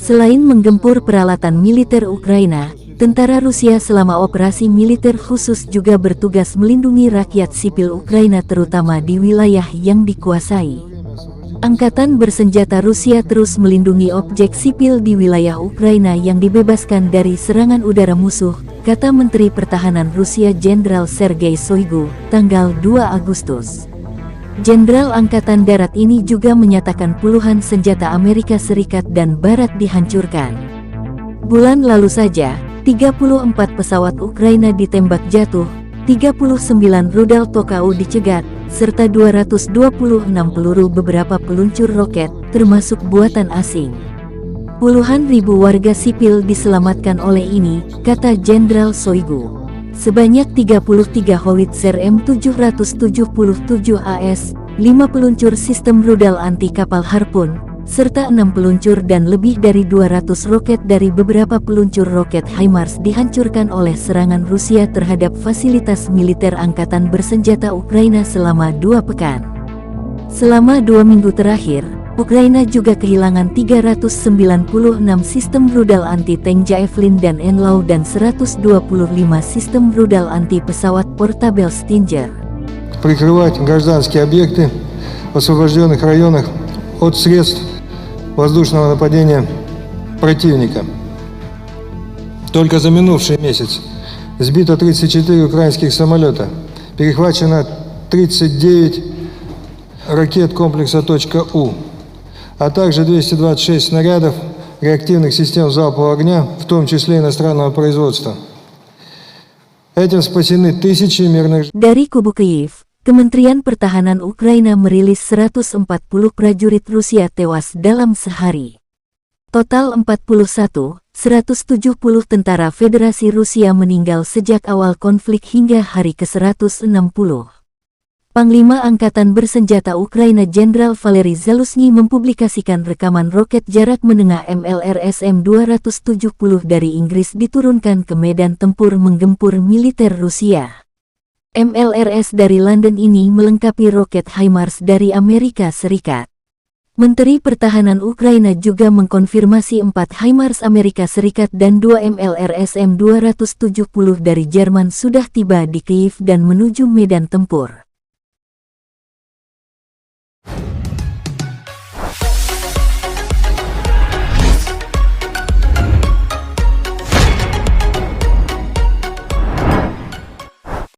Selain menggempur peralatan militer Ukraina, tentara Rusia selama operasi militer khusus juga bertugas melindungi rakyat sipil Ukraina terutama di wilayah yang dikuasai. Angkatan bersenjata Rusia terus melindungi objek sipil di wilayah Ukraina yang dibebaskan dari serangan udara musuh, kata Menteri Pertahanan Rusia Jenderal Sergei Shoigu, tanggal 2 Agustus. Jenderal Angkatan Darat ini juga menyatakan puluhan senjata Amerika Serikat dan Barat dihancurkan. Bulan lalu saja, 34 pesawat Ukraina ditembak jatuh, 39 rudal Tokawu dicegat, serta 226 peluru beberapa peluncur roket, termasuk buatan asing. Puluhan ribu warga sipil diselamatkan oleh ini, kata Jenderal Shoigu. Sebanyak 33 howitzer M777 AS, 5 peluncur sistem rudal anti kapal Harpoon, serta 6 peluncur dan lebih dari 200 roket dari beberapa peluncur roket HIMARS dihancurkan oleh serangan Rusia terhadap fasilitas militer angkatan bersenjata Ukraina selama 2 pekan. Selama 2 minggu terakhir, Ukraina juga kehilangan 396 sistem rudal anti-tank Javelin dan Enlaw dan 125 sistem rudal anti-pesawat portabel Stinger. Прикрывать гражданские объекты в освобожденных районах от средств воздушного нападения противника. Только за минувший месяц сбито 34 украинских самолета, перехвачено 39 ракет комплекса «У», а также 226 снарядов реактивных систем залпового огня, в том числе иностранного производства. Этим спасены тысячи мирных жителей. Dari kubu Kyiv, Kementerian Pertahanan Ukraina merilis 140 prajurit Rusia tewas dalam sehari. Total 170 tentara Federasi Rusia meninggal sejak awal konflik hingga hari ke-160. Panglima Angkatan Bersenjata Ukraina Jenderal Valery Zaluzhny mempublikasikan rekaman roket jarak menengah MLRS M270 dari Inggris diturunkan ke medan tempur menggempur militer Rusia. MLRS dari London ini melengkapi roket HIMARS dari Amerika Serikat. Menteri Pertahanan Ukraina juga mengkonfirmasi 4 HIMARS Amerika Serikat dan 2 MLRS M270 dari Jerman sudah tiba di Kyiv dan menuju medan tempur.